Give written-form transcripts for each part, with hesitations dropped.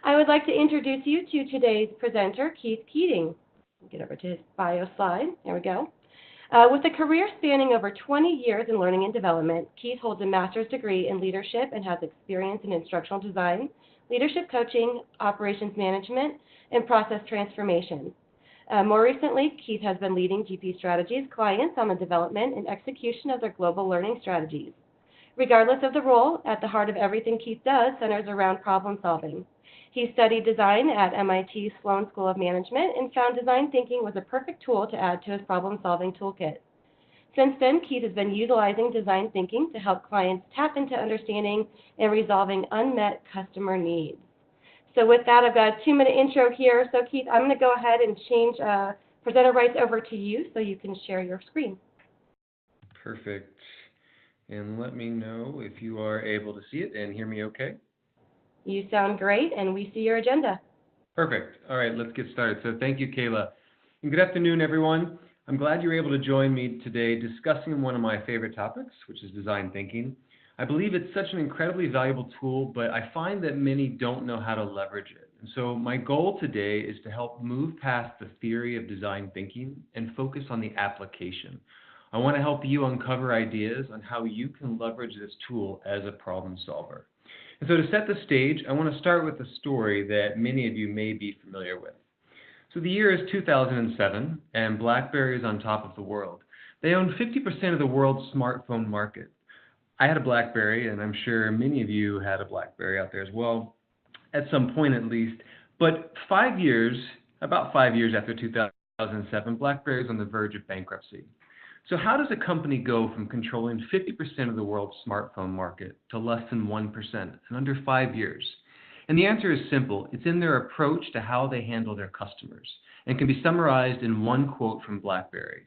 I would like to introduce you to today's presenter, Keith Keating. Get over to his bio slide. There we go. With a career spanning over 20 years in learning and development, Keith holds a master's degree in leadership and has experience in instructional design, leadership coaching, operations management, and process transformation. More recently, Keith has been leading GP Strategies clients on the development and execution of their global learning strategies. Regardless of the role, at the heart of everything Keith does centers around problem solving. He studied design at MIT Sloan School of Management and found design thinking was a perfect tool to add to his problem-solving toolkit. Since then, Keith has been utilizing design thinking to help clients tap into understanding and resolving unmet customer needs. So with that, I've got a 2-minute intro here. So Keith, I'm going to go ahead and change presenter rights over to you so you can share your screen. Perfect. And let me know if you are able to see it and hear me okay. You sound great, and we see your agenda. Perfect. All right, let's get started. So thank you, Kayla. And good afternoon, everyone. I'm glad you were able to join me today discussing one of my favorite topics, which is design thinking. I believe it's such an incredibly valuable tool, but I find that many don't know how to leverage it. And so my goal today is to help move past the theory of design thinking and focus on the application. I want to help you uncover ideas on how you can leverage this tool as a problem solver. And so to set the stage, I want to start with a story that many of you may be familiar with. So the year is 2007, and Blackberry is on top of the world. They own 50% of the world's smartphone market. I had a Blackberry, and I'm sure many of you had a Blackberry out there as well, at some point at least. But about 5 years after 2007, Blackberry is on the verge of bankruptcy. So how does a company go from controlling 50% of the world's smartphone market to less than 1% in under 5 years? And the answer is simple. It's in their approach to how they handle their customers, and can be summarized in one quote from Blackberry.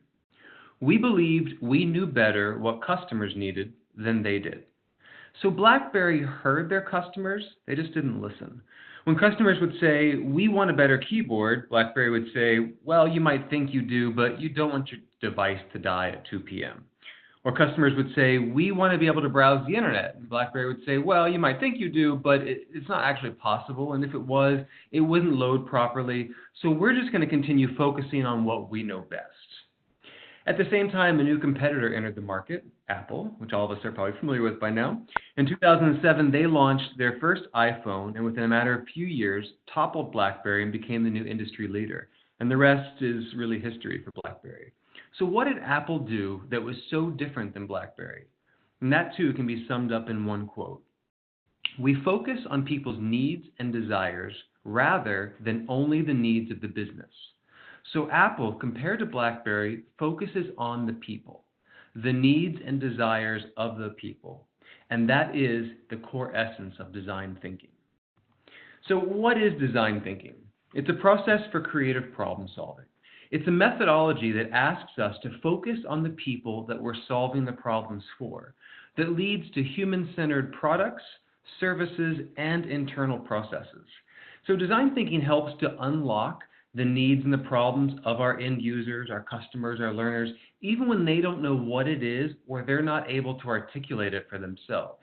"We believed we knew better what customers needed than they did." So BlackBerry heard their customers, they just didn't listen. When customers would say, "We want a better keyboard," BlackBerry would say, "Well, you might think you do, but you don't want your device to die at 2 p.m. Or customers would say, "We want to be able to browse the internet." And BlackBerry would say, "Well, you might think you do, but it's not actually possible. And if it was, it wouldn't load properly. So we're just going to continue focusing on what we know best." At the same time, a new competitor entered the market, Apple, which all of us are probably familiar with by now. In 2007, they launched their first iPhone, and within a matter of a few years, toppled BlackBerry and became the new industry leader. And the rest is really history for BlackBerry. So what did Apple do that was so different than BlackBerry? And that too can be summed up in one quote. "We focus on people's needs and desires rather than only the needs of the business." So Apple, compared to BlackBerry, focuses on the people, the needs and desires of the people. And that is the core essence of design thinking. So what is design thinking? It's a process for creative problem solving. It's a methodology that asks us to focus on the people that we're solving the problems for, that leads to human-centered products, services, and internal processes. So design thinking helps to unlock the needs and the problems of our end users, our customers, our learners, even when they don't know what it is or they're not able to articulate it for themselves.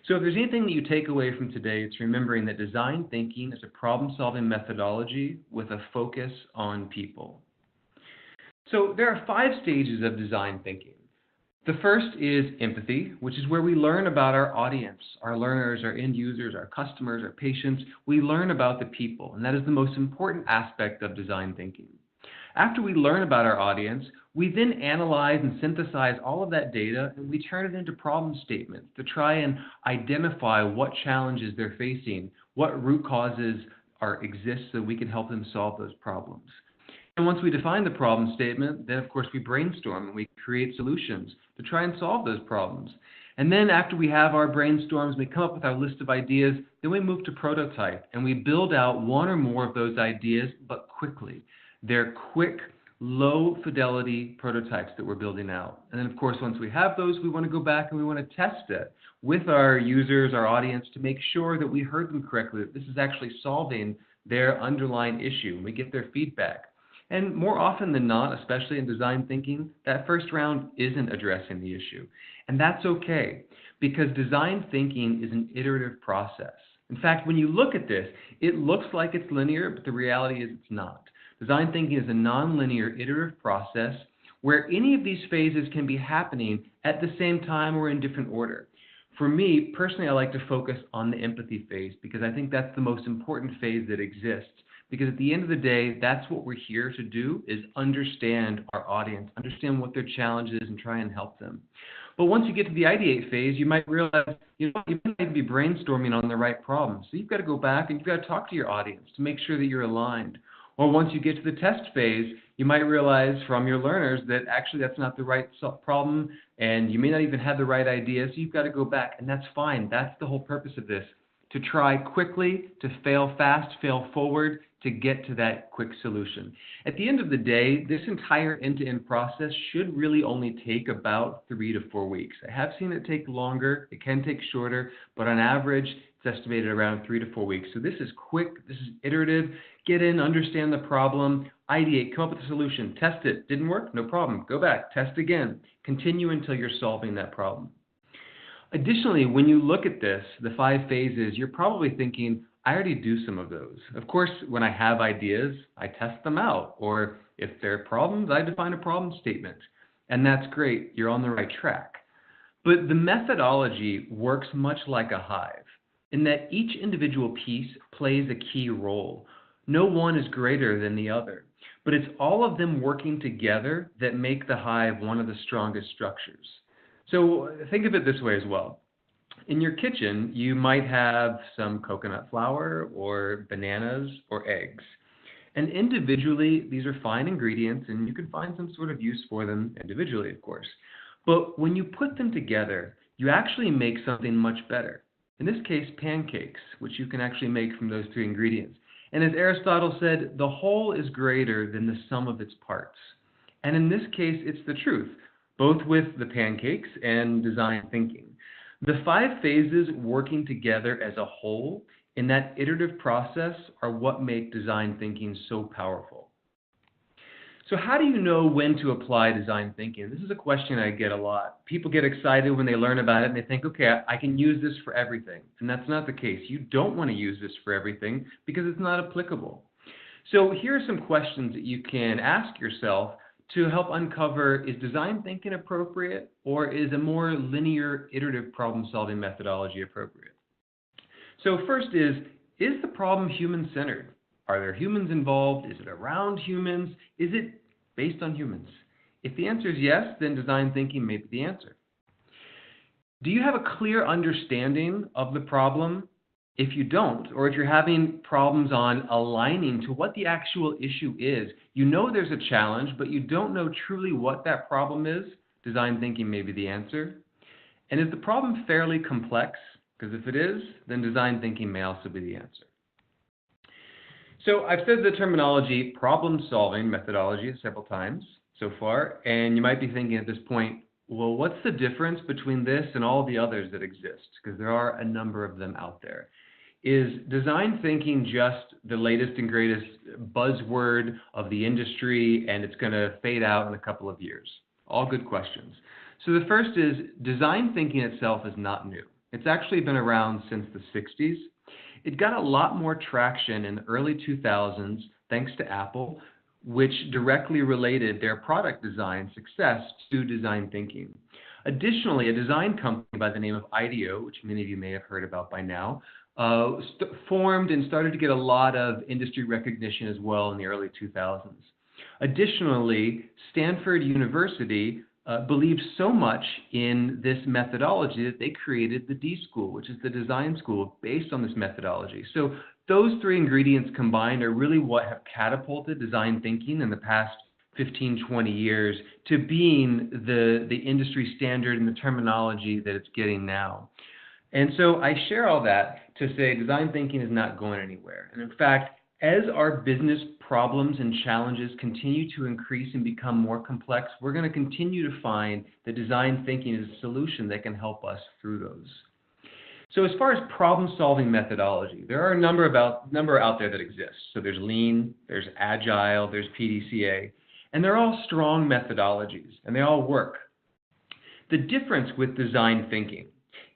So if there's anything that you take away from today, it's remembering that design thinking is a problem-solving methodology with a focus on people. So there are 5 stages of design thinking. The first is empathy, which is where we learn about our audience, our learners, our end users, our customers, our patients. We learn about the people, and that is the most important aspect of design thinking. After we learn about our audience, we then analyze and synthesize all of that data, and we turn it into problem statements to try and identify what challenges they're facing, what root causes exist so we can help them solve those problems. And once we define the problem statement, then of course we brainstorm and we create solutions to try and solve those problems. And then after we have our brainstorms, we come up with our list of ideas, then we move to prototype and we build out one or more of those ideas, but quickly. They're quick, low fidelity prototypes that we're building out. And then of course, once we have those, we want to go back and we want to test it with our users, our audience, to make sure that we heard them correctly, that this is actually solving their underlying issue, and we get their feedback. And more often than not, especially in design thinking, that first round isn't addressing the issue. And that's okay, because design thinking is an iterative process. In fact, when you look at this, it looks like it's linear, but the reality is it's not. Design thinking is a nonlinear iterative process where any of these phases can be happening at the same time or in different order. For me, personally, I like to focus on the empathy phase because I think that's the most important phase that exists. Because at the end of the day, that's what we're here to do, is understand our audience, understand what their challenge is, and try and help them. But once you get to the ideate phase, you might realize you might be brainstorming on the right problem. So you've got to go back and you've got to talk to your audience to make sure that you're aligned. Or once you get to the test phase, you might realize from your learners that actually that's not the right problem, and you may not even have the right idea, so you've got to go back, and that's fine. That's the whole purpose of this, to try quickly, to fail fast, fail forward, to get to that quick solution. At the end of the day, this entire end-to-end process should really only take about 3 to 4 weeks. I have seen it take longer, it can take shorter, but on average, it's estimated around 3 to 4 weeks. So this is quick, this is iterative. Get in, understand the problem, ideate, come up with a solution, test it. Didn't work? No problem. Go back, test again. Continue until you're solving that problem. Additionally, when you look at this, the 5 phases, you're probably thinking, I already do some of those. Of course, when I have ideas, I test them out. Or if there are problems, I define a problem statement. And that's great. You're on the right track. But the methodology works much like a hive, in that each individual piece plays a key role. No one is greater than the other, but it's all of them working together that make the hive one of the strongest structures. So think of it this way as well. In your kitchen, you might have some coconut flour or bananas or eggs. And individually, these are fine ingredients, and you can find some sort of use for them individually, of course. But when you put them together, you actually make something much better. In this case, pancakes, which you can actually make from those 3 ingredients. And as Aristotle said, the whole is greater than the sum of its parts. And in this case, it's the truth, both with the pancakes and design thinking. The 5 phases working together as a whole in that iterative process are what make design thinking so powerful. So how do you know when to apply design thinking? This is a question I get a lot. People get excited when they learn about it and they think, okay, I can use this for everything. And that's not the case. You don't want to use this for everything because it's not applicable. So here are some questions that you can ask yourself to help uncover, is design thinking appropriate, or is a more linear iterative problem-solving methodology appropriate? So first is the problem human-centered? Are there humans involved? Is it around humans? Is it based on humans? If the answer is yes, then design thinking may be the answer. Do you have a clear understanding of the problem? If you don't, or if you're having problems on aligning to what the actual issue is, you know there's a challenge, but you don't know truly what that problem is, design thinking may be the answer. And is the problem fairly complex? Because if it is, then design thinking may also be the answer. So I've said the terminology problem-solving methodology several times so far, and you might be thinking at this point, well, what's the difference between this and all the others that exist? Because there are a number of them out there. Is design thinking just the latest and greatest buzzword of the industry and it's going to fade out in a couple of years? All good questions. So the first is design thinking itself is not new. It's actually been around since the 60s. It got a lot more traction in the early 2000s thanks to Apple, which directly related their product design success to design thinking. Additionally, a design company by the name of IDEO, which many of you may have heard about by now, formed and started to get a lot of industry recognition as well in the early 2000s. Additionally, Stanford University believed so much in this methodology that they created the D School, which is the design school based on this methodology. So those 3 ingredients combined are really what have catapulted design thinking in the past 15, 20 years to being the industry standard and the terminology that it's getting now. And so I share all that to say design thinking is not going anywhere. And in fact, as our business problems and challenges continue to increase and become more complex, we're going to continue to find that design thinking is a solution that can help us through those. So as far as problem-solving methodology, there are a number out there that exist. So there's Lean, there's Agile, there's PDCA, and they're all strong methodologies, and they all work. The difference with design thinking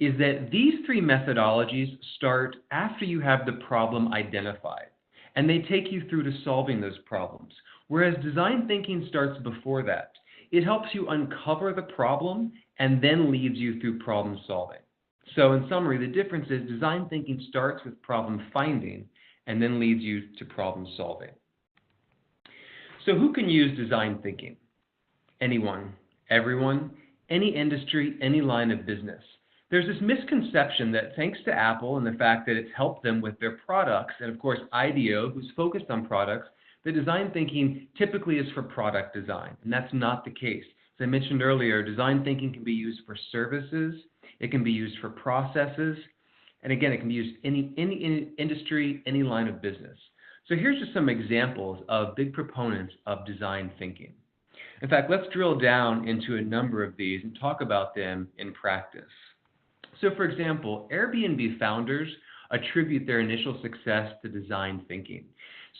is that these three methodologies start after you have the problem identified, and they take you through to solving those problems, whereas design thinking starts before that. It helps you uncover the problem and then leads you through problem solving. So in summary, the difference is design thinking starts with problem finding and then leads you to problem solving. So who can use design thinking? Anyone, everyone, any industry, any line of business. There's this misconception that thanks to Apple and the fact that it's helped them with their products, and of course IDEO, who's focused on products, the design thinking typically is for product design, and that's not the case. As I mentioned earlier, design thinking can be used for services, it can be used for processes, and again, it can be used in any industry, any line of business. So here's just some examples of big proponents of design thinking. In fact, let's drill down into a number of these and talk about them in practice. So for example, Airbnb founders attribute their initial success to design thinking.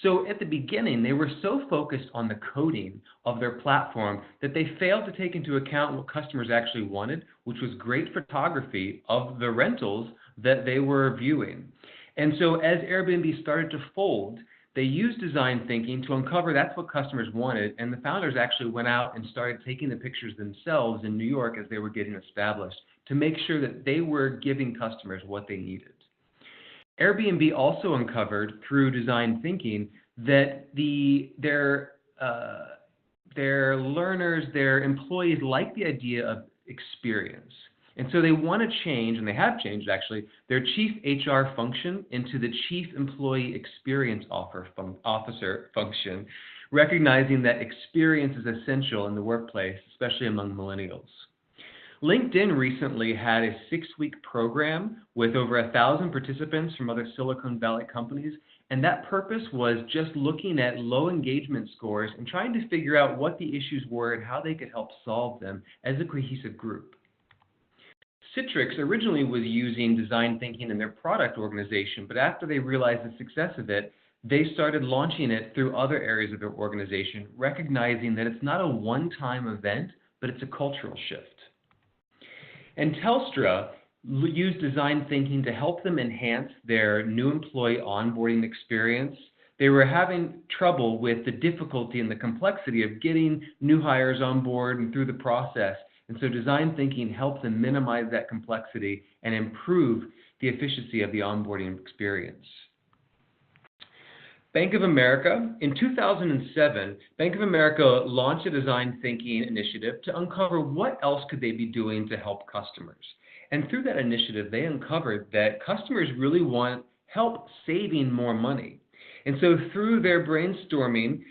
So at the beginning, they were so focused on the coding of their platform that they failed to take into account what customers actually wanted, which was great photography of the rentals that they were viewing. And so as Airbnb started to fold, they used design thinking to uncover that's what customers wanted, and the founders actually went out and started taking the pictures themselves in New York as they were getting established to make sure that they were giving customers what they needed. Airbnb also uncovered through design thinking that their learners, their employees like the idea of experience. And so they want to change, and they have changed actually, their chief HR function into the chief employee experience officer function, recognizing that experience is essential in the workplace, especially among millennials. LinkedIn recently had a 6-week program with over 1,000 participants from other Silicon Valley companies, and that purpose was just looking at low engagement scores and trying to figure out what the issues were and how they could help solve them as a cohesive group. Citrix originally was using design thinking in their product organization, but after they realized the success of it, they started launching it through other areas of their organization, recognizing that it's not a one-time event, but it's a cultural shift. And Telstra used design thinking to help them enhance their new employee onboarding experience. They were having trouble with the difficulty and the complexity of getting new hires on board and through the process. And so design thinking helped them minimize that complexity and improve the efficiency of the onboarding experience. Bank of America, in 2007, Bank of America launched a design thinking initiative to uncover what else could they be doing to help customers. And through that initiative, they uncovered that customers really want help saving more money. And so through their brainstorming,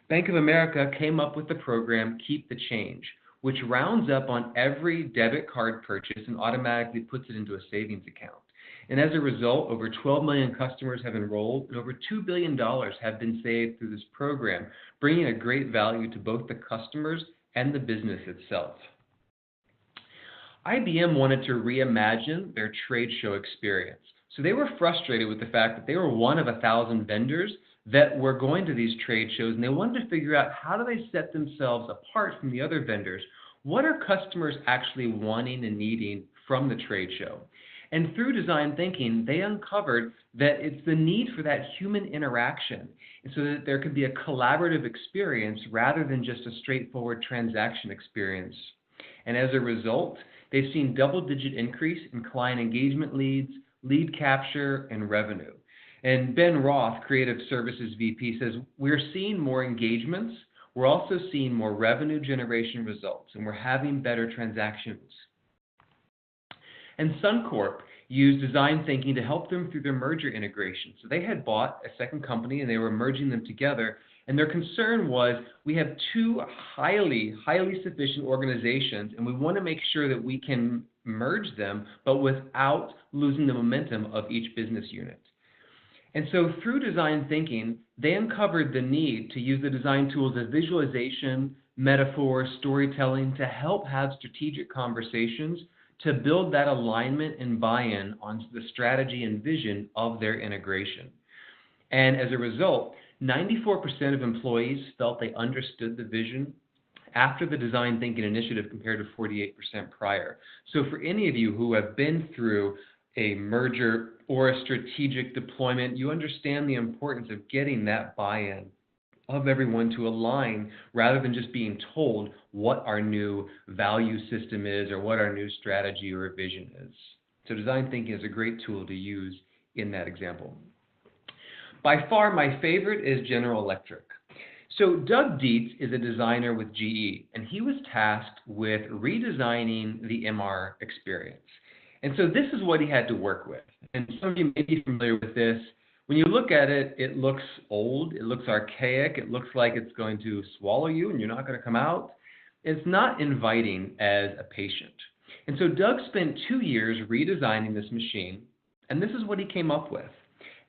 Bank of America came up with the program Keep the Change, which rounds up on every debit card purchase and automatically puts it into a savings account. And as a result, over 12 million customers have enrolled and over $2 billion have been saved through this program, bringing a great value to both the customers and the business itself. IBM wanted to reimagine their trade show experience. So they were frustrated with the fact that they were one of 1,000 vendors that were going to these trade shows, and they wanted to figure out how do they set themselves apart from the other vendors. What are customers actually wanting and needing from the trade show? And through design thinking, they uncovered that it's the need for that human interaction, and so that there could be a collaborative experience rather than just a straightforward transaction experience. And as a result, they've seen double-digit increase in client engagement leads, lead capture, and revenue. And Ben Roth, Creative Services VP, says, we're seeing more engagements, we're also seeing more revenue generation results, and we're having better transactions. And Suncorp used design thinking to help them through their merger integration. So they had bought a second company and they were merging them together. And their concern was, we have two highly sufficient organizations, and we want to make sure that we can merge them, but without losing the momentum of each business unit. And so through design thinking, they uncovered the need to use the design tools of visualization, metaphor, storytelling to help have strategic conversations to build that alignment and buy-in on the strategy and vision of their integration. And as a result, 94% of employees felt they understood the vision, after the design thinking initiative compared to 48% prior. So for any of you who have been through a merger or a strategic deployment, you understand the importance of getting that buy-in of everyone to align rather than just being told what our new value system is or what our new strategy or vision is. So design thinking is a great tool to use in that example. By far, my favorite is General Electric. So Doug Dietz is a designer with GE, and he was tasked with redesigning the MR experience. And so this is what he had to work with. And some of you may be familiar with this. When you look at it, it looks old, it looks archaic, it looks like it's going to swallow you and you're not going to come out. It's not inviting as a patient. And so Doug spent 2 years redesigning this machine, and this is what he came up with.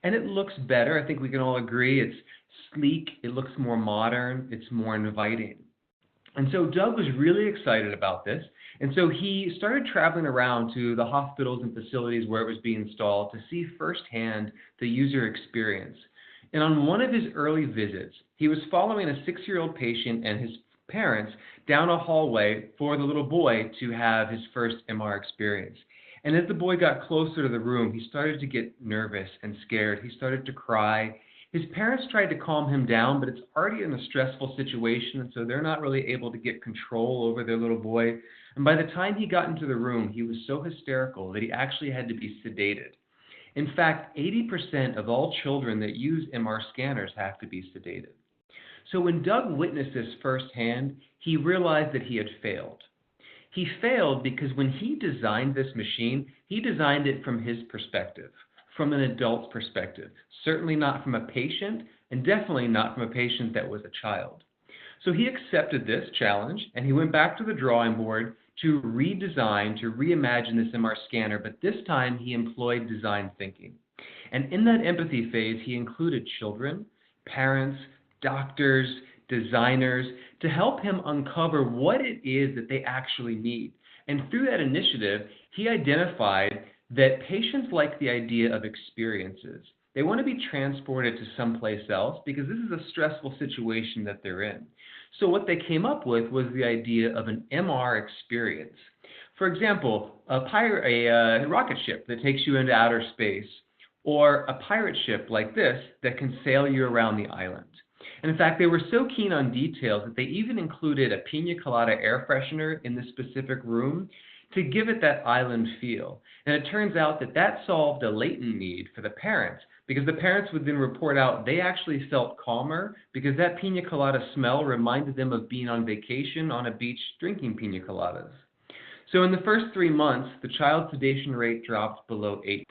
And it looks better. I think we can all agree. It's sleek, it looks more modern, it's more inviting. And so Doug was really excited about this. And so he started traveling around to the hospitals and facilities where it was being installed to see firsthand the user experience. And on one of his early visits, he was following a 6-year-old patient and his parents down a hallway for the little boy to have his first MR experience. And as the boy got closer to the room, he started to get nervous and scared. He started to cry. His parents tried to calm him down, but it's already in a stressful situation, and so they're not really able to get control over their little boy. And by the time he got into the room, he was so hysterical that he actually had to be sedated. In fact, 80% of all children that use MR scanners have to be sedated. So when Doug witnessed this firsthand, he realized that he had failed. He failed because when he designed this machine, he designed it from his perspective, from an adult's perspective, certainly not from a patient, and definitely not from a patient that was a child. So he accepted this challenge, and he went back to the drawing board to redesign, to reimagine this MR scanner, but this time he employed design thinking. And in that empathy phase, he included children, parents, doctors, designers, to help him uncover what it is that they actually need. And through that initiative, he identified that patients like the idea of experiences. They want to be transported to someplace else because this is a stressful situation that they're in. So what they came up with was the idea of an MR experience. For example, a rocket ship that takes you into outer space, or a pirate ship like this that can sail you around the island. And in fact, they were so keen on details that they even included a pina colada air freshener in the specific room to give it that island feel. And it turns out that that solved a latent need for the parents, because the parents would then report out they actually felt calmer because that pina colada smell reminded them of being on vacation on a beach drinking pina coladas. So in the first 3 months, the child sedation rate dropped below 8%.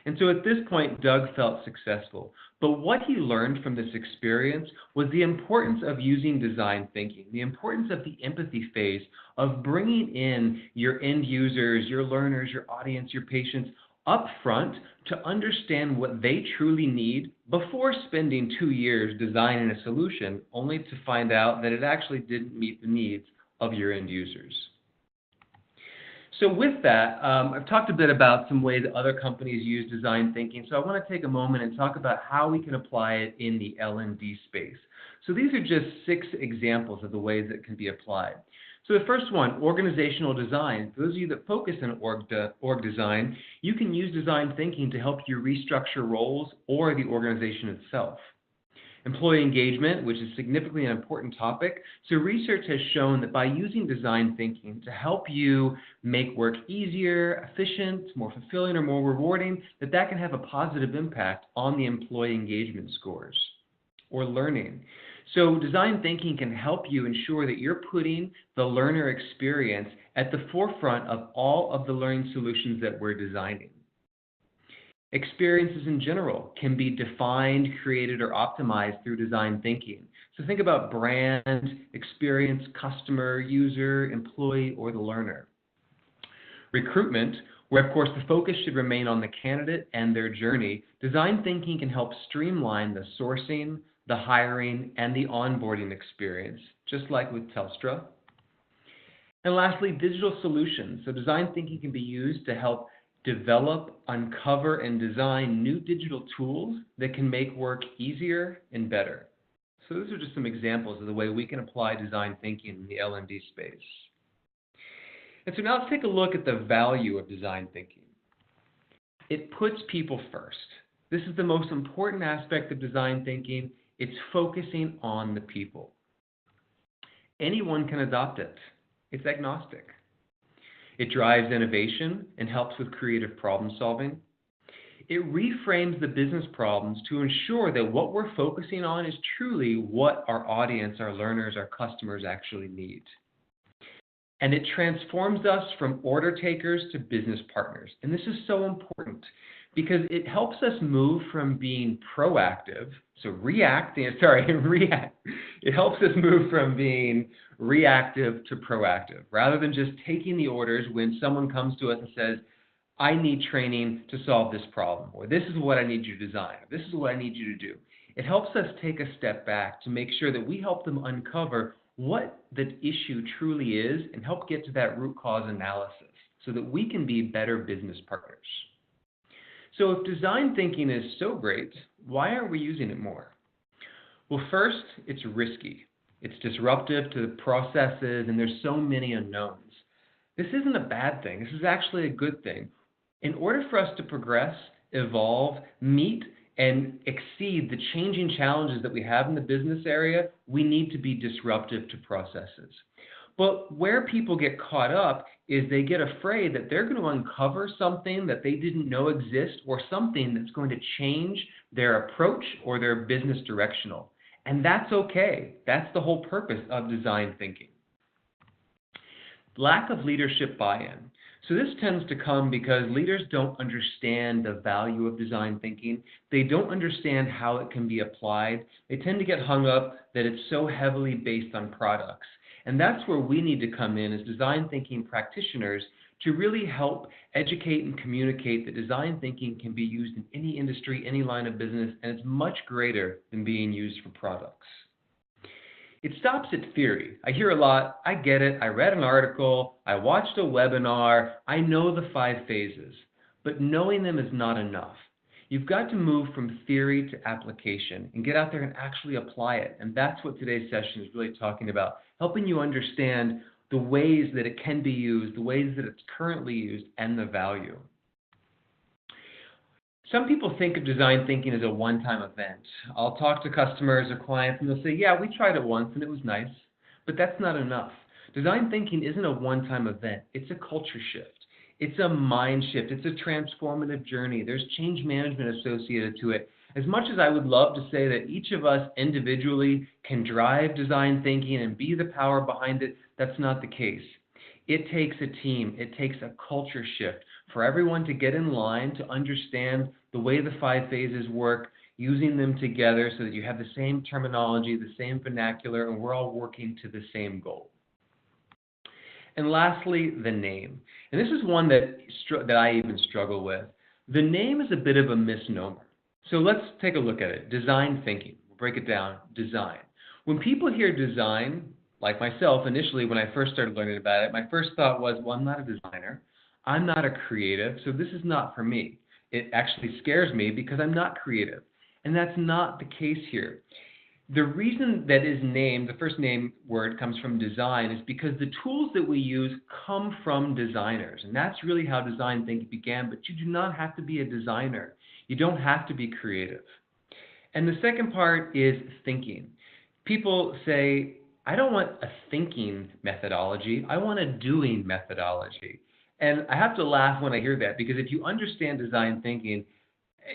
And so at this point, Doug felt successful. But what he learned from this experience was the importance of using design thinking, the importance of the empathy phase of bringing in your end users, your learners, your audience, your patients up front to understand what they truly need before spending 2 years designing a solution only to find out that it actually didn't meet the needs of your end users. So with that, I've talked a bit about some ways that other companies use design thinking. So I want to take a moment and talk about how we can apply it in the L&D space. So these are just 6 examples of the ways that can be applied. So the first one, organizational design. For those of you that focus on org design, you can use design thinking to help you restructure roles or the organization itself. Employee engagement, which is significantly an important topic. So research has shown that by using design thinking to help you make work easier, efficient, more fulfilling, or more rewarding, that can have a positive impact on the employee engagement scores. Or learning. So design thinking can help you ensure that you're putting the learner experience at the forefront of all of the learning solutions that we're designing. Experiences in general can be defined, created, or optimized through design thinking. So think about brand, experience, customer, user, employee, or the learner. Recruitment, where of course the focus should remain on the candidate and their journey. Design thinking can help streamline the sourcing, the hiring, and the onboarding experience, just like with Telstra. And lastly, digital solutions. So design thinking can be used to help develop, uncover, and design new digital tools that can make work easier and better. So those are just some examples of the way we can apply design thinking in the L&D space. And so now let's take a look at the value of design thinking. It puts people first. This is the most important aspect of design thinking. It's focusing on the people. Anyone can adopt it. It's agnostic. It drives innovation and helps with creative problem solving. It reframes the business problems to ensure that what we're focusing on is truly what our audience, our learners, our customers actually need. And it transforms us from order takers to business partners. And this is so important because it helps us move from being proactive, It helps us move from being reactive to proactive, rather than just taking the orders when someone comes to us and says, I need training to solve this problem, or this is what I need you to design, or this is what I need you to do. It helps us take a step back to make sure that we help them uncover what the issue truly is and help get to that root cause analysis so that we can be better business partners. So if design thinking is so great, why aren't we using it more? Well, first, it's risky. It's disruptive to the processes, and there's so many unknowns. This isn't a bad thing. This is actually a good thing. In order for us to progress, evolve, meet, and exceed the changing challenges that we have in the business area, we need to be disruptive to processes. But where people get caught up is they get afraid that they're going to uncover something that they didn't know exists, or something that's going to change their approach or their business directional. And that's okay. That's the whole purpose of design thinking. Lack of leadership buy-in. So this tends to come because leaders don't understand the value of design thinking. They don't understand how it can be applied. They tend to get hung up that it's so heavily based on products. And that's where we need to come in as design thinking practitioners to really help educate and communicate that design thinking can be used in any industry, any line of business, and it's much greater than being used for products. It stops at theory. I hear a lot, I get it, I read an article, I watched a webinar, I know the 5 phases, but knowing them is not enough. You've got to move from theory to application and get out there and actually apply it. And that's what today's session is really talking about, helping you understand the ways that it can be used, the ways that it's currently used, and the value. Some people think of design thinking as a one-time event. I'll talk to customers or clients and they'll say, yeah, we tried it once and it was nice, but that's not enough. Design thinking isn't a one-time event. It's a culture shift. It's a mind shift. It's a transformative journey. There's change management associated to it. As much as I would love to say that each of us individually can drive design thinking and be the power behind it, that's not the case. It takes a team. It takes a culture shift for everyone to get in line to understand the way the 5 phases work, using them together so that you have the same terminology, the same vernacular, and we're all working to the same goal. And lastly, the name. And this is one that I even struggle with. The name is a bit of a misnomer. So let's take a look at it. Design thinking. We'll break it down. Design. When people hear design, like myself, initially when I first started learning about it, my first thought was, well, I'm not a designer. I'm not a creative, so this is not for me. It actually scares me because I'm not creative. And that's not the case here. The reason that is named, the first name word comes from design, is because the tools that we use come from designers. And that's really how design thinking began, but you do not have to be a designer. You don't have to be creative. And the second part is thinking. People say, I don't want a thinking methodology, I want a doing methodology. And I have to laugh when I hear that, because if you understand design thinking,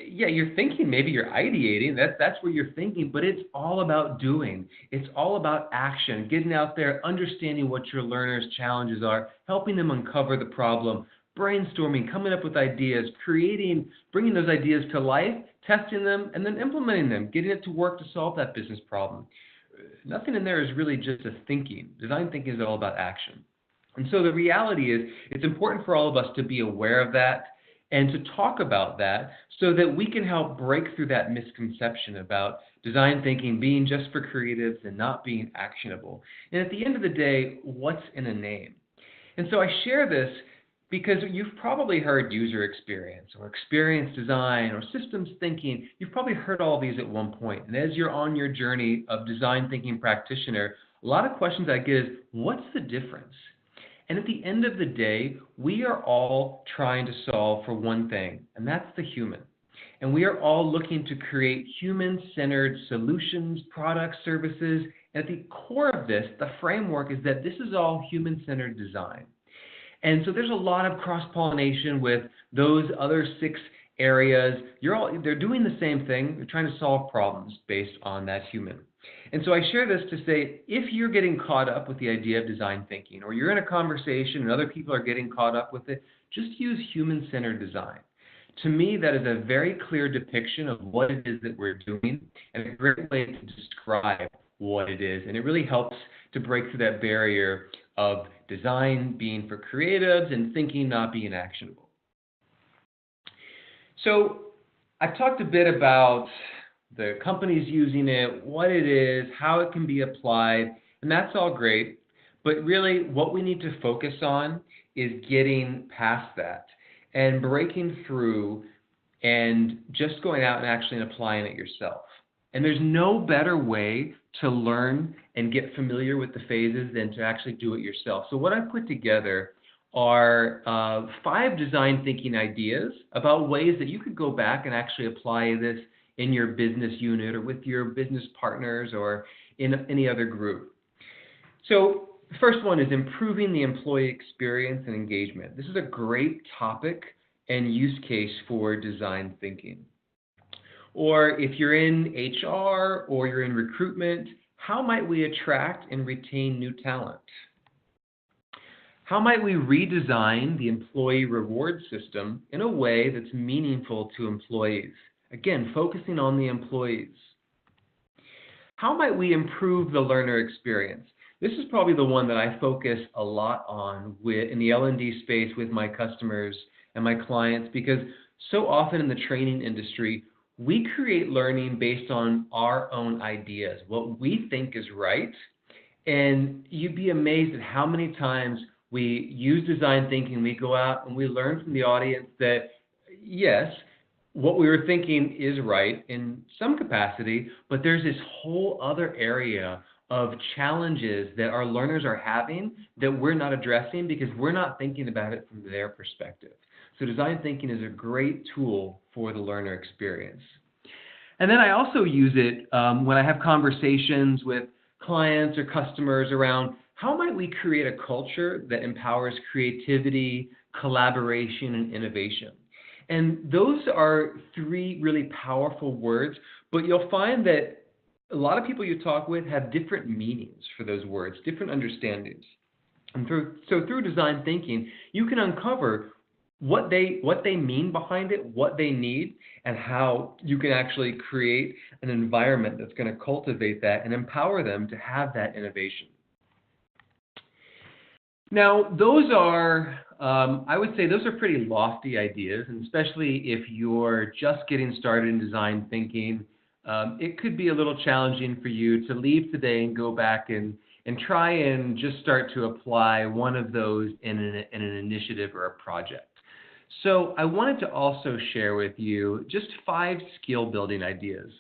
yeah, you're thinking, maybe you're ideating, that's where you're thinking, but it's all about doing. It's all about action, getting out there, understanding what your learners' challenges are, helping them uncover the problem, brainstorming, coming up with ideas, creating, bringing those ideas to life, testing them, and then implementing them, getting it to work to solve that business problem. Nothing in there is really just a thinking. Design thinking is all about action. And so the reality is, it's important for all of us to be aware of that and to talk about that so that we can help break through that misconception about design thinking being just for creatives and not being actionable. And at the end of the day, what's in a name? And so I share this Because you've probably heard user experience or experience design or systems thinking. You've probably heard all these at one point. And as you're on your journey of design thinking practitioner, a lot of questions I get is, what's the difference? And at the end of the day, we are all trying to solve for one thing, and that's the human. And we are all looking to create human-centered solutions, products, services. And at the core of this, the framework is that this is all human-centered design. And so there's a lot of cross-pollination with those other 6 areas. They're doing the same thing. They're trying to solve problems based on that human. And so I share this to say, if you're getting caught up with the idea of design thinking, or you're in a conversation and other people are getting caught up with it, just use human-centered design. To me, that is a very clear depiction of what it is that we're doing and a great way to describe what it is. And it really helps to break through that barrier of design being for creatives and thinking not being actionable. So I've talked a bit about the companies using it, what it is, how it can be applied, and that's all great. But really what we need to focus on is getting past that and breaking through and just going out and actually applying it yourself. And there's no better way to learn and get familiar with the phases than to actually do it yourself. So what I've put together are 5 design thinking ideas about ways that you could go back and actually apply this in your business unit or with your business partners or in any other group. So the first one is improving the employee experience and engagement. This is a great topic and use case for design thinking. Or if you're in HR or you're in recruitment, how might we attract and retain new talent? How might we redesign the employee reward system in a way that's meaningful to employees? Again, focusing on the employees. How might we improve the learner experience? This is probably the one that I focus a lot on in the L&D space with my customers and my clients, because so often in the training industry, we create learning based on our own ideas, what we think is right. And you'd be amazed at how many times we use design thinking, we go out and we learn from the audience that, yes, what we were thinking is right in some capacity, but there's this whole other area of challenges that our learners are having that we're not addressing because we're not thinking about it from their perspective. So design thinking is a great tool for the learner experience. And then I also use it when I have conversations with clients or customers around how might we create a culture that empowers creativity, collaboration, and innovation. And those are 3 really powerful words, but you'll find that a lot of people you talk with have different meanings for those words, different understandings. And through design thinking, you can uncover what they mean behind it, what they need, and how you can actually create an environment that's going to cultivate that and empower them to have that innovation. Now, those are, I would say those are pretty lofty ideas, and especially if you're just getting started in design thinking, it could be a little challenging for you to leave today and go back and try and just start to apply one of those in an initiative or a project. So I wanted to also share with you just 5 skill building ideas.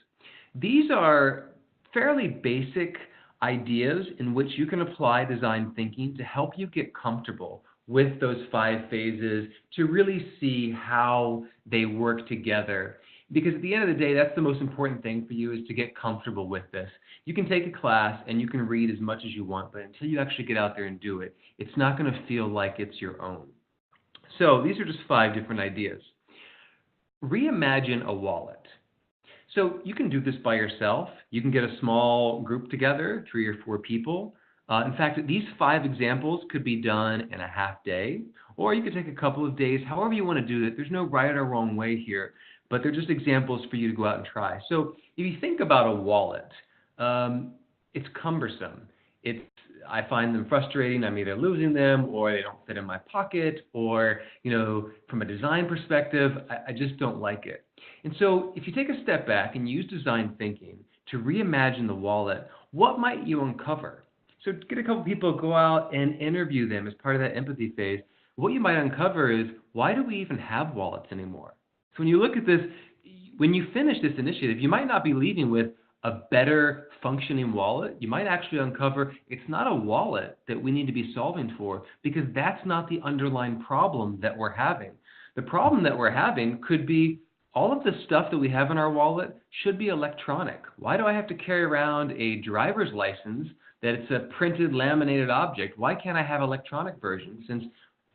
These are fairly basic ideas in which you can apply design thinking to help you get comfortable with those 5 phases to really see how they work together. Because at the end of the day, that's the most important thing for you, is to get comfortable with this. You can take a class and you can read as much as you want, but until you actually get out there and do it, it's not going to feel like it's your own. So these are just 5 different ideas. Reimagine a wallet. So you can do this by yourself. You can get a small group together, 3 or 4 people. In fact, these 5 examples could be done in a half day, or you could take a couple of days, however you want to do it. There's no right or wrong way here, but they're just examples for you to go out and try. So if you think about a wallet, it's cumbersome. I find them frustrating. I'm either losing them or they don't fit in my pocket, or, from a design perspective, I just don't like it. And so if you take a step back and use design thinking to reimagine the wallet, what might you uncover? So get a couple people, go out and interview them as part of that empathy phase. what you might uncover is, why do we even have wallets anymore? So when you look at this, when you finish this initiative, you might not be leaving with a better functioning wallet. You might actually uncover it's not a wallet that we need to be solving for, because that's not the underlying problem that we're having. The problem that we're having could be all of the stuff that we have in our wallet should be electronic. Why do I have to carry around a driver's license that it's a printed, laminated object? Why can't I have electronic version, since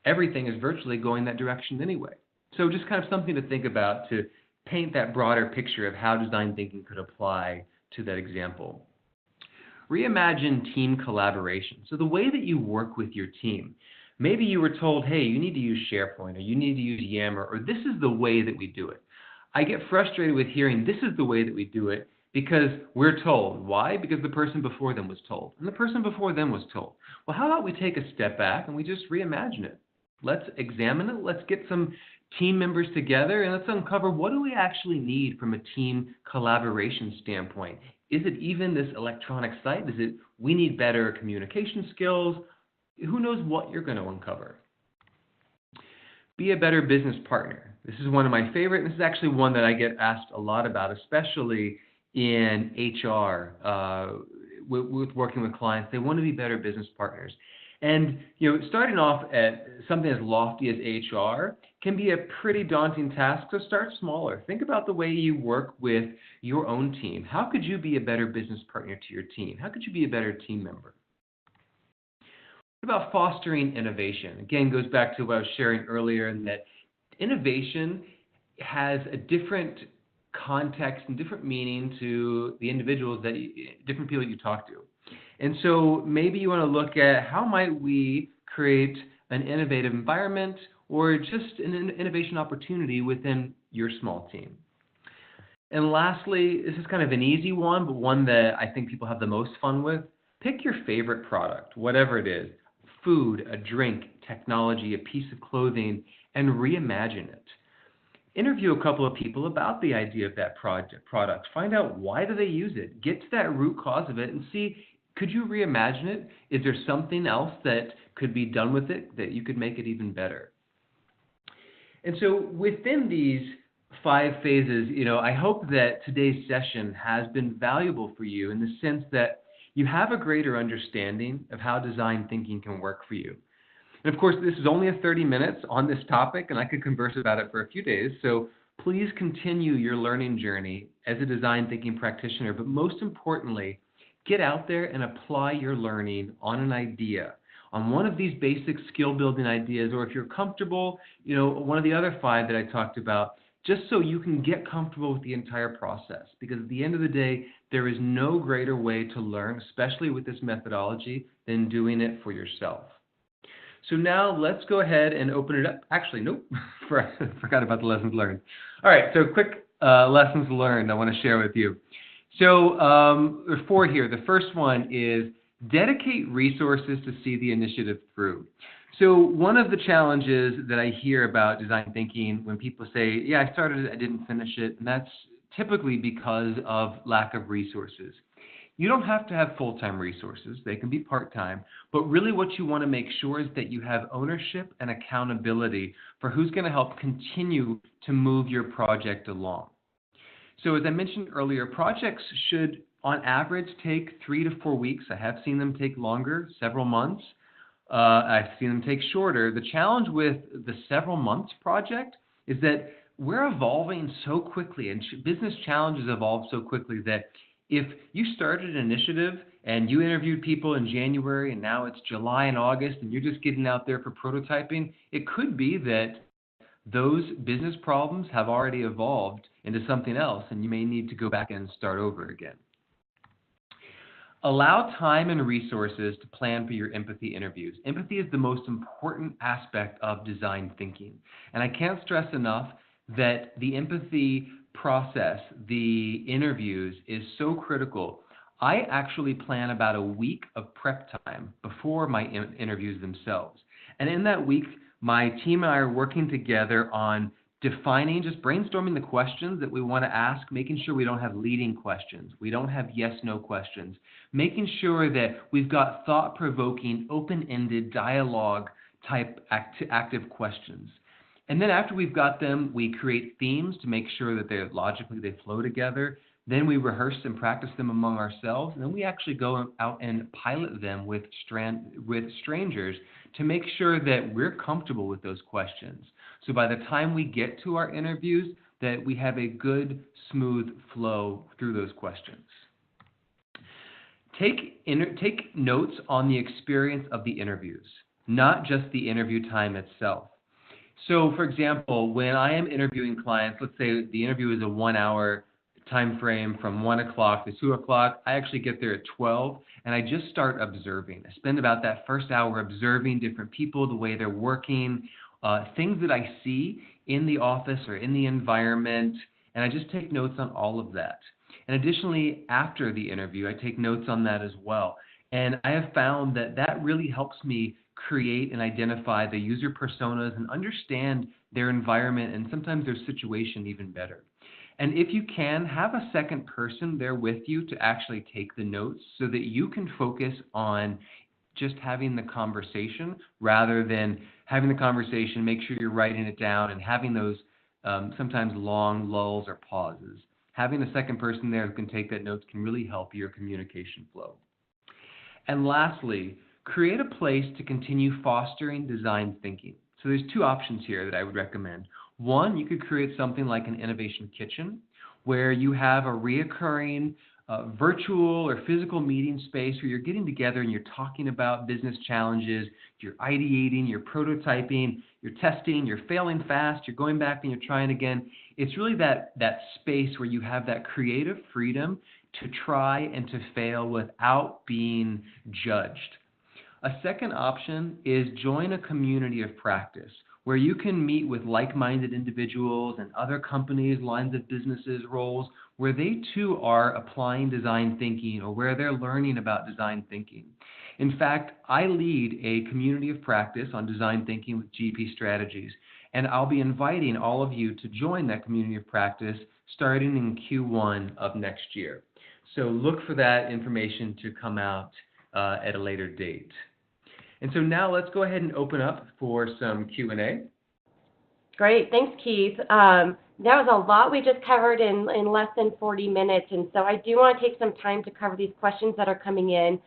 everything is virtually going that direction anyway? So just kind of something to think about to paint that broader picture of how design thinking could apply to that example. Reimagine team collaboration. So the way that you work with your team. Maybe you were told, hey, you need to use SharePoint, or you need to use Yammer, or this is the way that we do it. I get frustrated with hearing this is the way that we do it because we're told. Why? Because the person before them was told, and the person before them was told. Well, how about we take a step back and we just reimagine it? Let's examine it. Let's get some team members together and let's uncover, what do we actually need from a team collaboration standpoint? Is it even this electronic site? Is it we need better communication skills? Who knows what you're going to uncover? Be a better business partner. This is one of my favorite. This is actually one that I get asked a lot about, especially in HR, with working with clients. They want to be better business partners. And starting off at something as lofty as HR can be a pretty daunting task, so start smaller. Think about the way you work with your own team. How could you be a better business partner to your team? How could you be a better team member? What about fostering innovation? Again, goes back to what I was sharing earlier, in that innovation has a different context and different meaning to the individuals different people that you talk to. And so maybe you want to look at, how might we create an innovative environment or just an innovation opportunity within your small team. And lastly, this is kind of an easy one, but one that I think people have the most fun with. Pick your favorite product, whatever it is, food, a drink, technology, a piece of clothing, and reimagine it. Interview a couple of people about the idea of that product. Find out, why do they use it? Get to that root cause of it and see, could you reimagine it? Is there something else that could be done with it that you could make it even better? And so within these 5 phases, I hope that today's session has been valuable for you in the sense that you have a greater understanding of how design thinking can work for you. And of course, this is only 30 minutes on this topic, and I could converse about it for a few days. So please continue your learning journey as a design thinking practitioner. But most importantly, get out there and apply your learning on an idea, on one of these basic skill building ideas, or if you're comfortable, one of the other 5 that I talked about, just so you can get comfortable with the entire process. Because at the end of the day, there is no greater way to learn, especially with this methodology, than doing it for yourself. So now let's go ahead and open it up. Actually, nope, forgot about the lessons learned. All right, so quick lessons learned I want to share with you. So there are 4 here. The first one is dedicate resources to see the initiative through. So one of the challenges that I hear about design thinking when people say, yeah, I started it, I didn't finish it, and that's typically because of lack of resources. You don't have to have full-time resources. They can be part-time. But really what you want to make sure is that you have ownership and accountability for who's going to help continue to move your project along. So as I mentioned earlier, projects should, on average, take 3 to 4 weeks. I have seen them take longer, several months. I've seen them take shorter. The challenge with the several months project is that we're evolving so quickly, and business challenges evolve so quickly that if you started an initiative and you interviewed people in January and now it's July and August and you're just getting out there for prototyping, it could be that those business problems have already evolved into something else and you may need to go back and start over again. Allow time and resources to plan for your empathy interviews. Empathy is the most important aspect of design thinking. And I can't stress enough that the empathy process, the interviews, is so critical. I actually plan about a week of prep time before my interviews themselves. And in that week, my team and I are working together on defining, just brainstorming the questions that we want to ask, making sure we don't have leading questions. We don't have yes-no questions. Making sure that we've got thought-provoking, open-ended dialogue type active questions. And then after we've got them, we create themes to make sure that they flow together. Then we rehearse and practice them among ourselves. And then we actually go out and pilot them with strangers to make sure that we're comfortable with those questions. So by the time we get to our interviews, that we have a good, smooth flow through those questions. Take notes on the experience of the interviews, not just the interview time itself. So, for example, when I am interviewing clients, let's say the interview is a 1 hour time frame from 1 o'clock to 2 o'clock. I actually get there at 12, and I just start observing. I spend about that first hour observing different people, the way they're working, things that I see in the office or in the environment, and I just take notes on all of that. And additionally, after the interview, I take notes on that as well. And I have found that that really helps me create and identify the user personas and understand their environment and sometimes their situation even better. And if you can, have a second person there with you to actually take the notes so that you can focus on just having the conversation rather than having the conversation, make sure you're writing it down and having those sometimes long lulls or pauses. Having a second person there who can take that notes can really help your communication flow. And lastly, create a place to continue fostering design thinking. So there's two options here that I would recommend. One, you could create something like an innovation kitchen where you have a reoccurring virtual or physical meeting space where you're getting together and you're talking about business challenges, you're ideating, you're prototyping, you're testing, you're failing fast, you're going back and you're trying again. It's really that space where you have that creative freedom to try and to fail without being judged. A second option is join a community of practice where you can meet with like-minded individuals and other companies, lines of businesses, roles, where they too are applying design thinking or where they're learning about design thinking. In fact, I lead a community of practice on design thinking with GP Strategies, and I'll be inviting all of you to join that community of practice starting in Q1 of next year. So look for that information to come out at a later date. And so now let's go ahead and open up for some Q&A. Great. Thanks, Keith. That was a lot we just covered in less than 40 minutes, and so I do want to take some time to cover these questions that are coming in.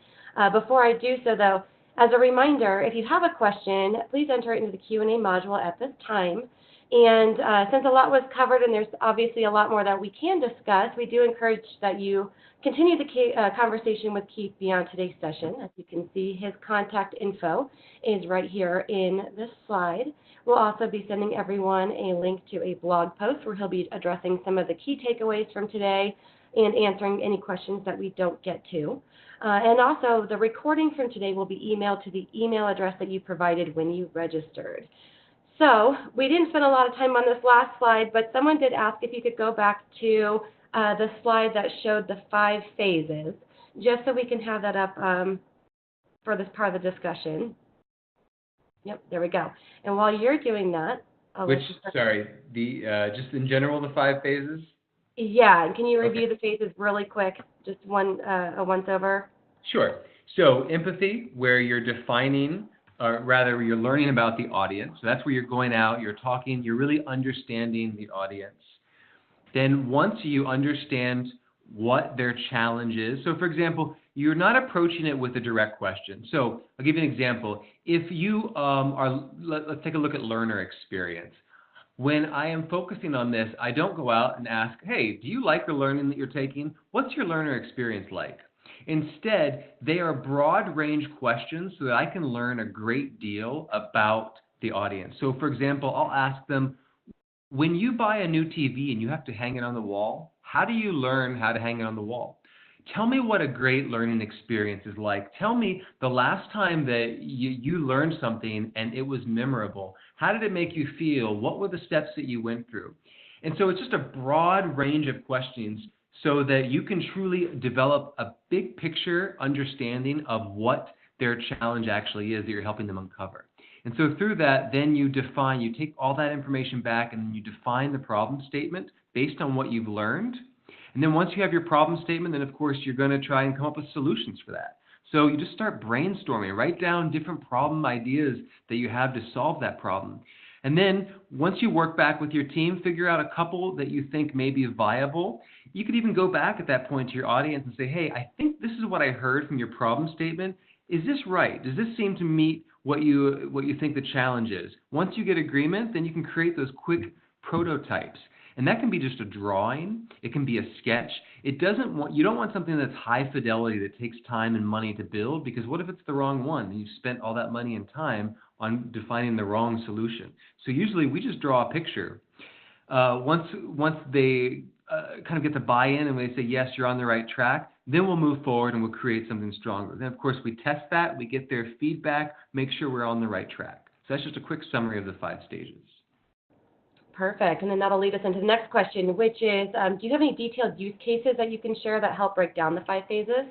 Before I do so, though, as a reminder, if you have a question, please enter it into the Q&A module at this time. And since a lot was covered and there's obviously a lot more that we can discuss, we do encourage that you continue the conversation with Keith beyond today's session. As you can see, his contact info is right here in this slide. We'll also be sending everyone a link to a blog post where he'll be addressing some of the key takeaways from today and answering any questions that we don't get to. And also, the recording from today will be emailed to the email address that you provided when you registered. So we didn't spend a lot of time on this last slide, but someone did ask if you could go back to the slide that showed the 5 phases, just so we can have that up for this part of the discussion. Yep, there we go. And while you're doing that, just in general, the 5 phases? Yeah, and can you review the phases really quick, just a once-over? Sure. So empathy, where you're defining, or rather you're learning about the audience. So that's where you're going out, you're talking, you're really understanding the audience. Then once you understand what their challenge is, so for example, you're not approaching it with a direct question. So I'll give you an example. If you let's take a look at learner experience. When I am focusing on this, I don't go out and ask, hey, do you like the learning that you're taking? What's your learner experience like? Instead, they are broad range questions so that I can learn a great deal about the audience. So for example, I'll ask them, when you buy a new TV and you have to hang it on the wall, how do you learn how to hang it on the wall? Tell me what a great learning experience is like. Tell me the last time that you learned something and it was memorable. How did it make you feel? What were the steps that you went through? And so it's just a broad range of questions so that you can truly develop a big picture understanding of what their challenge actually is that you're helping them uncover. And so through that, then you take all that information back and you define the problem statement based on what you've learned. And then once you have your problem statement, then of course you're going to try and come up with solutions for that. So you just start brainstorming, write down different problem ideas that you have to solve that problem. And then once you work back with your team, figure out a couple that you think may be viable. You could even go back at that point to your audience and say, hey, I think this is what I heard from your problem statement. Is this right? Does this seem to meet what you think the challenge is? Once you get agreement, then you can create those quick prototypes. And that can be just a drawing. It can be a sketch. You don't want something that's high fidelity that takes time and money to build, because what if it's the wrong one and you've spent all that money and time on defining the wrong solution? So usually we just draw a picture. Once they kind of get the buy-in and they say, yes, you're on the right track, then we'll move forward and we'll create something stronger. Then, of course, we test that, we get their feedback, make sure we're on the right track. So that's just a quick summary of the 5 stages. Perfect. And then that'll lead us into the next question, which is, do you have any detailed use cases that you can share that help break down the 5 phases?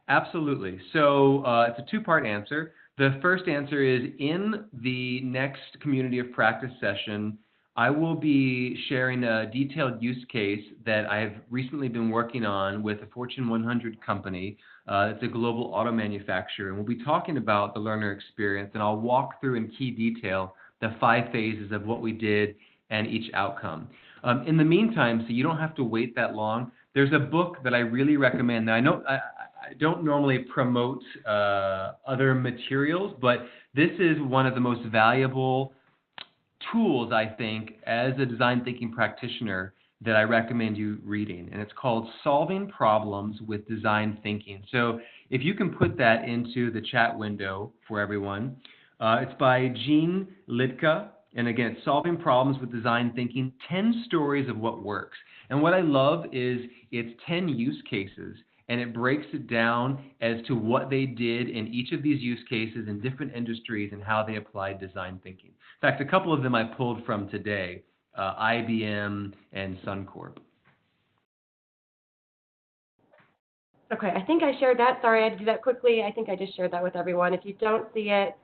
Absolutely. So it's a 2-part answer. The first answer is, in the next community of practice session, I will be sharing a detailed use case that I've recently been working on with a Fortune 100 company. It's a global auto manufacturer, and we'll be talking about the learner experience, and I'll walk through in key detail the 5 phases of what we did and each outcome. In the meantime, so you don't have to wait that long, there's a book that I really recommend. Now, I know I don't normally promote other materials, but this is one of the most valuable tools, I think, as a design thinking practitioner that I recommend you reading. And it's called Solving Problems with Design Thinking. So if you can put that into the chat window for everyone. It's by Gene Litka. And again, it's Solving Problems with Design Thinking, 10 Stories of What Works. And what I love is it's 10 use cases, and it breaks it down as to what they did in each of these use cases in different industries and how they applied design thinking. In fact, a couple of them I pulled from today, IBM and Suncorp. Okay, I think I shared that. Sorry, I had to do that quickly. I think I just shared that with everyone. If you don't see it,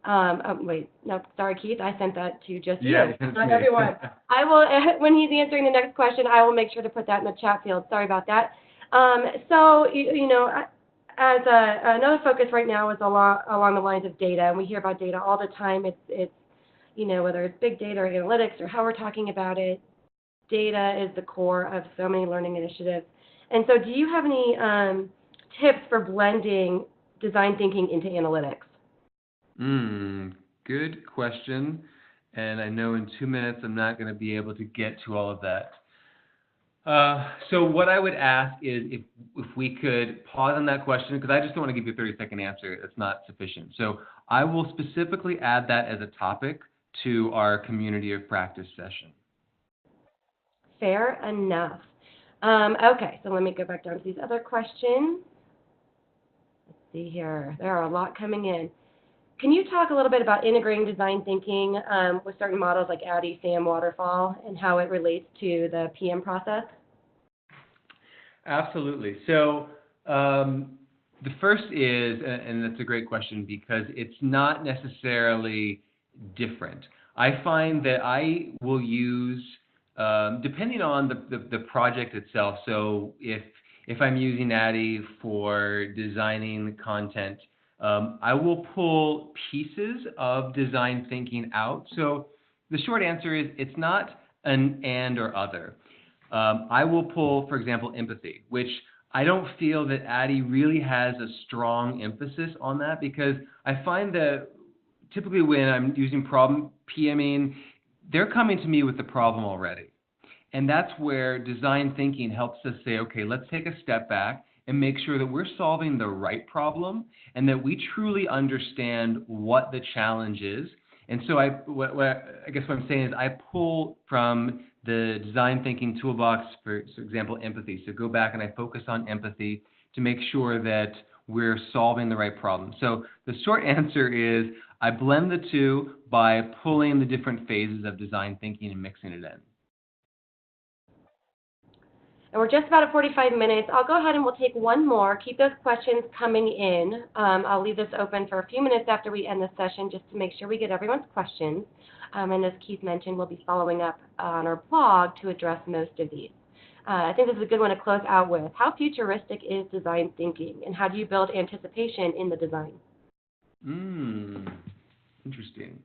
oh, wait, no, sorry, Keith, I sent that to just you, not everyone. I will, when he's answering the next question, I will make sure to put that in the chat field. Sorry about that. So, you know, as another focus right now is along the lines of data, and we hear about data all the time. It's you know, whether it's big data or analytics or how we're talking about it, data is the core of so many learning initiatives. And so do you have any tips for blending design thinking into analytics? Good question. And I know in 2 minutes I'm not going to be able to get to all of that. So what I would ask is if we could pause on that question, because I just don't want to give you a 30-second answer. It's not sufficient. So I will specifically add that as a topic to our community of practice session. Fair enough. Okay, so let me go back down to these other questions. Let's see here. There are a lot coming in. Can you talk a little bit about integrating design thinking with certain models like ADDIE, SAM, Waterfall, and how it relates to the PM process? Absolutely. So the first is, and that's a great question because it's not necessarily different. I find that I will use, depending on the project itself, so if I'm using ADDIE for designing content, I will pull pieces of design thinking out. So the short answer is it's not an and or other. I will pull, for example, empathy, which I don't feel that ADDIE really has a strong emphasis on that, because I find that typically when I'm using problem PMing, they're coming to me with the problem already. And that's where design thinking helps us say, okay, let's take a step back and make sure that we're solving the right problem and that we truly understand what the challenge is. And so I guess what I'm saying is I pull from the design thinking toolbox, for example, empathy. So go back and I focus on empathy to make sure that we're solving the right problem. So the short answer is I blend the two by pulling the different phases of design thinking and mixing it in. And we're just about at 45 minutes. I'll go ahead and we'll take one more. Keep those questions coming in. I'll leave this open for a few minutes after we end the session just to make sure we get everyone's questions. And as Keith mentioned, we'll be following up on our blog to address most of these. I think this is a good one to close out with. How futuristic is design thinking, and how do you build anticipation in the design? Interesting.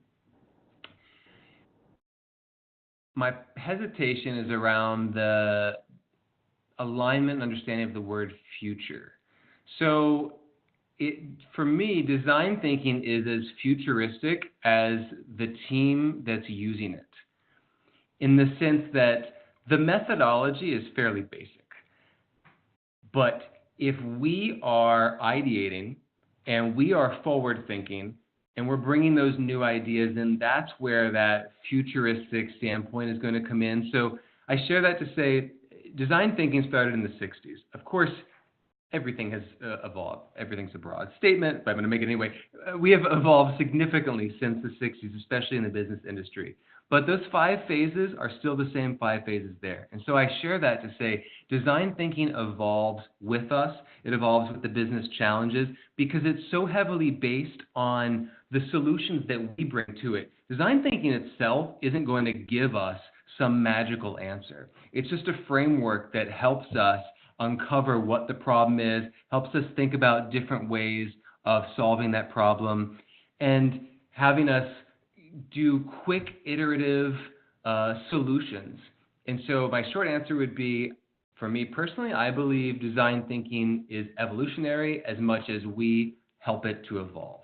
My hesitation is around the alignment and understanding of the word future. So for me, design thinking is as futuristic as the team that's using it, in the sense that the methodology is fairly basic. But if we are ideating and we are forward thinking and we're bringing those new ideas in, that's where that futuristic standpoint is going to come in. So I share that to say design thinking started in the 60s. Of course, everything has evolved. Everything's a broad statement, but I'm going to make it anyway. We have evolved significantly since the 60s, especially in the business industry. But those 5 phases are still the same 5 phases there. And so I share that to say design thinking evolves with us. It evolves with the business challenges because it's so heavily based on the solutions that we bring to it. Design thinking itself isn't going to give us some magical answer. It's just a framework that helps us uncover what the problem is, helps us think about different ways of solving that problem, and having us do quick, iterative solutions. And so my short answer would be, for me personally, I believe design thinking is evolutionary as much as we help it to evolve.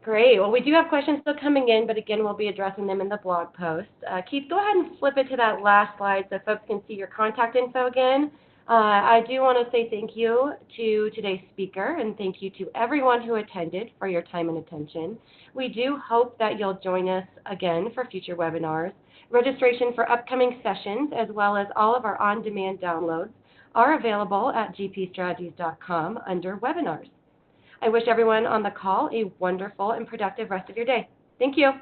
Great. Well, we do have questions still coming in, but again, we'll be addressing them in the blog post. Keith, go ahead and flip it to that last slide so folks can see your contact info again. I do want to say thank you to today's speaker, and thank you to everyone who attended for your time and attention. We do hope that you'll join us again for future webinars. Registration for upcoming sessions, as well as all of our on-demand downloads, are available at gpstrategies.com under webinars. I wish everyone on the call a wonderful and productive rest of your day. Thank you.